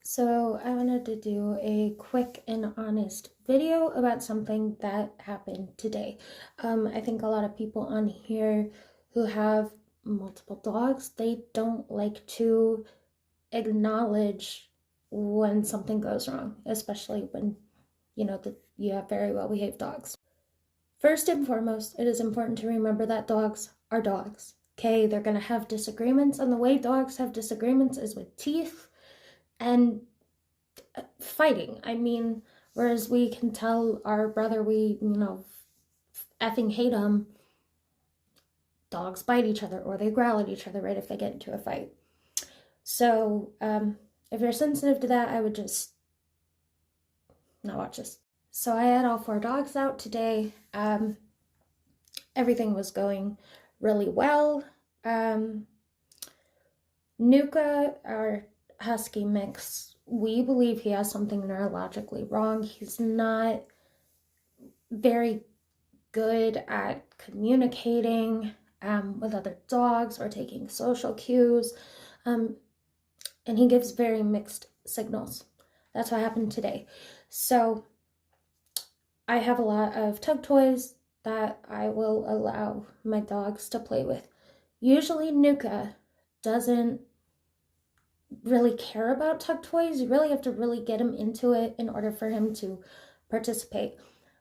So I wanted to do a quick and honest video about something that happened today. I think a lot of people on here who have multiple dogs, they don't like to acknowledge when something goes wrong, especially when you have very well behaved dogs. First and foremost, it is important to remember that dogs are dogs. Okay, they're gonna have disagreements, and the way dogs have disagreements is with teeth and fighting. I mean, whereas we can tell our brother we, effing hate him, dogs bite each other or they growl at each other right if they get into a fight. So, if you're sensitive to that, I would just not watch this. So I had all 4 dogs out today. Everything was going really well. Nuka, our husky mix, we believe he has something neurologically wrong. He's not very good at communicating with other dogs or taking social cues, and he gives very mixed signals. That's what happened today. So I have a lot of tug toys that I will allow my dogs to play with. Usually Nuka doesn't really care about tug toys. You really have to really get him into it in order for him to participate.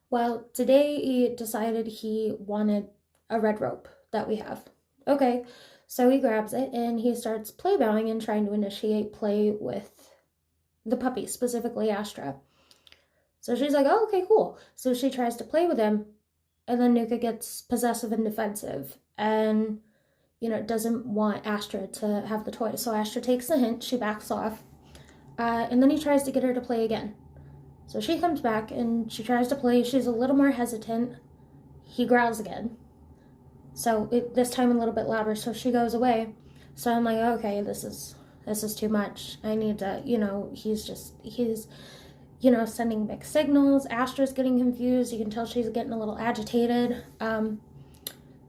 Well, today he decided he wanted a red rope that we have. Okay, so he grabs it and he starts play bowing and trying to initiate play with the puppy, specifically Astra. So she's like, oh, okay, cool. So she tries to play with him, and then Nuka gets possessive and defensive and, doesn't want Astra to have the toy. So Astra takes the hint, she backs off, and then he tries to get her to play again. So she comes back and she tries to play. She's a little more hesitant. He growls again. So this time a little bit louder, so she goes away. So I'm like, okay, this is too much. I need to, he's sending mixed signals. Astra's getting confused. You can tell she's getting a little agitated.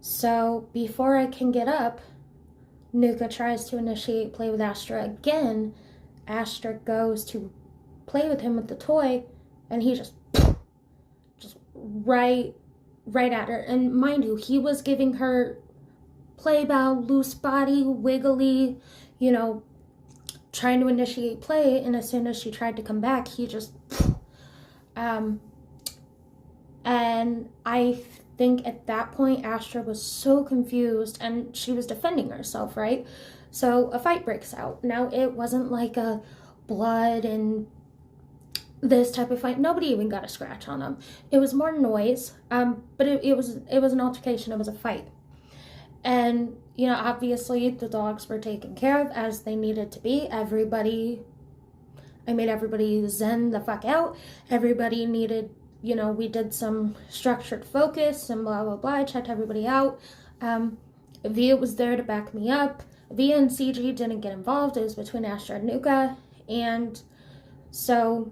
So before I can get up, Nuka tries to initiate play with Astra again. Astra goes to play with him with the toy, and he just right at her. And mind you, he was giving her play bow, loose body, wiggly, trying to initiate play, and as soon as she tried to come back, he just and I think at that point Astra was so confused and she was defending herself, right? So a fight breaks out. Now it wasn't like a blood and this type of fight. Nobody even got a scratch on him. It was more noise, but it was an altercation. It was a fight. And, obviously the dogs were taken care of as they needed to be. I made everybody zen the fuck out. Everybody needed, we did some structured focus and blah, blah, blah. I checked everybody out. Via was there to back me up. Via and CG didn't get involved. It was between Astra and Nuka. And so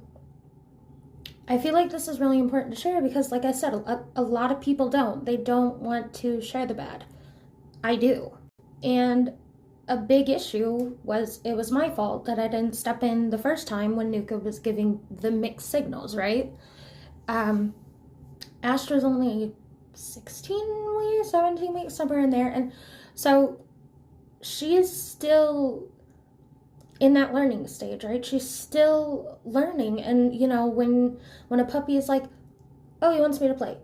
I feel like this is really important to share because, like I said, a lot of people don't. They don't want to share the bad. I do. And a big issue was it was my fault that I didn't step in the first time when Nuka was giving the mixed signals, right? Astra's only 16 weeks, 17 weeks, somewhere in there. And so she's still in that learning stage, right? She's still learning. And, when a puppy is like, oh, he wants me to play,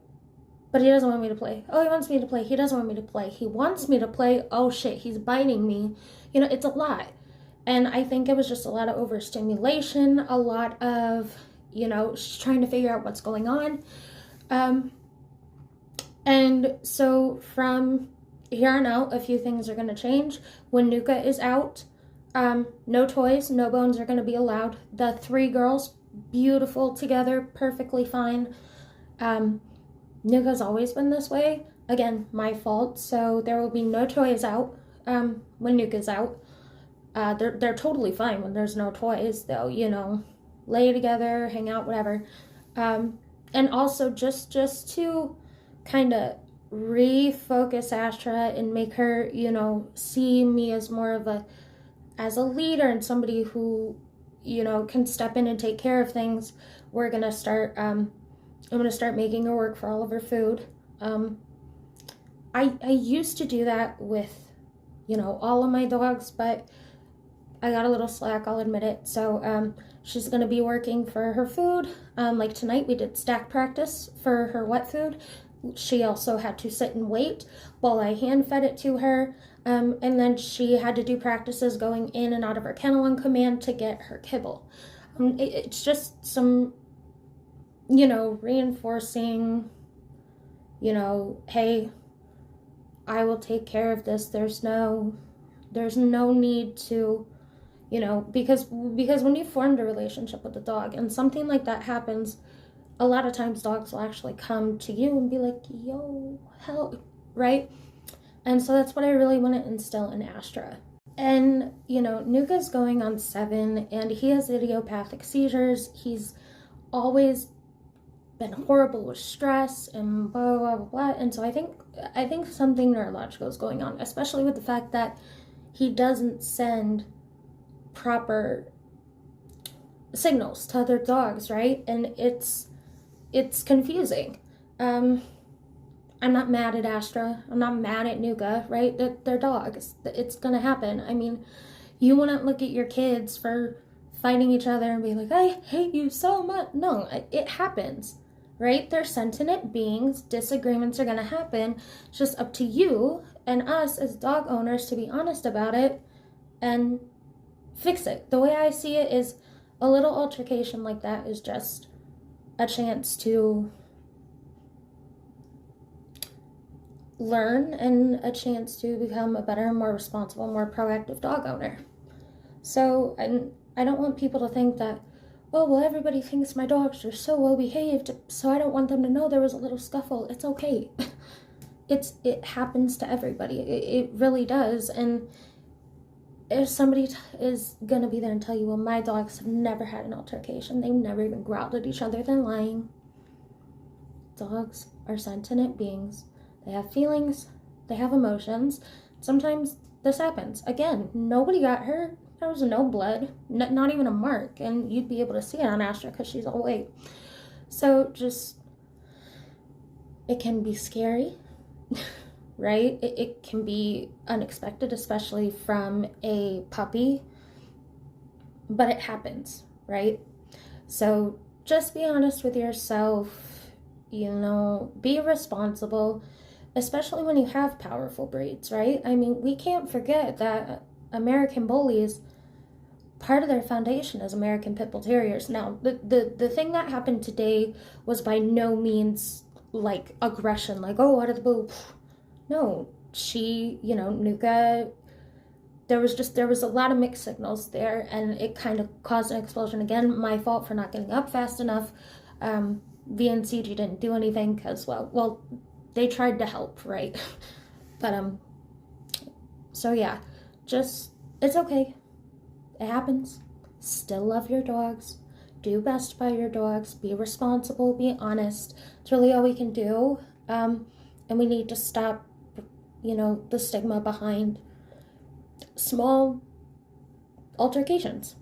but he doesn't want me to play. Oh, he wants me to play. He doesn't want me to play. He wants me to play. Oh, shit, he's biting me. It's a lot. And I think it was just a lot of overstimulation, a lot of, she's trying to figure out what's going on. And so from here on out, a few things are going to change. When Nuka is out, no toys, no bones are going to be allowed. The 3 girls, beautiful together, perfectly fine. Nuka's always been this way. Again, my fault. So there will be no toys out when Nuka's out. They're totally fine when there's no toys. They'll, lay together, hang out, whatever. And also just to kind of refocus Astra and make her, see me as more of as a leader and somebody who, can step in and take care of things, we're gonna start. I'm gonna start making her work for all of her food. I used to do that with, all of my dogs, but I got a little slack, I'll admit it. So she's gonna be working for her food. Like tonight, we did stack practice for her wet food. She also had to sit and wait while I hand fed it to her. And then she had to do practices going in and out of her kennel on command to get her kibble. It's just some, reinforcing, hey, I will take care of this. There's no need to, because when you formed a relationship with the dog and something like that happens, a lot of times dogs will actually come to you and be like, yo, help, right? And so that's what I really want to instill in Astra. And, Nuka's going on 7 and he has idiopathic seizures. He's always been horrible with stress and blah, blah, blah, blah. And so I think something neurological is going on, especially with the fact that he doesn't send proper signals to other dogs, right? And it's confusing. I'm not mad at Astra. I'm not mad at Nuka, right? They're dogs. It's gonna happen. I mean, you wouldn't look at your kids for fighting each other and be like, I hate you so much. No, it happens, right? They're sentient beings. Disagreements are gonna happen. It's just up to you and us as dog owners to be honest about it and fix it. The way I see it is a little altercation like that is just a chance to learn and a chance to become a better, more responsible, more proactive dog owner. So, and I don't want people to think that, well, everybody thinks my dogs are so well behaved, so I don't want them to know there was a little scuffle. It's okay. It happens to everybody. It really does. And if somebody is gonna be there and tell you, well, my dogs have never had an altercation, they've never even growled at each other, they're lying. Dogs are sentient beings. They have feelings, they have emotions. Sometimes this happens. Again, nobody got hurt. There was no blood, not even a mark, and you'd be able to see it on Astra because she's all white. So just, it can be scary, right? It can be unexpected, especially from a puppy, but it happens, right? So just be honest with yourself, be responsible, especially when you have powerful breeds, right? I mean, we can't forget that American bullies, part of their foundation is American Pit Bull Terriers. Now, the thing that happened today was by no means like aggression, like, oh, out of the blue. No, she, Nuka, there was a lot of mixed signals there, and it kind of caused an explosion. Again, my fault for not getting up fast enough. VNCG didn't do anything because, well, they tried to help, right? But, so yeah, just, it's okay. It happens. Still love your dogs. Do best by your dogs. Be responsible. Be honest. It's really all we can do. And we need to stop, the stigma behind small altercations.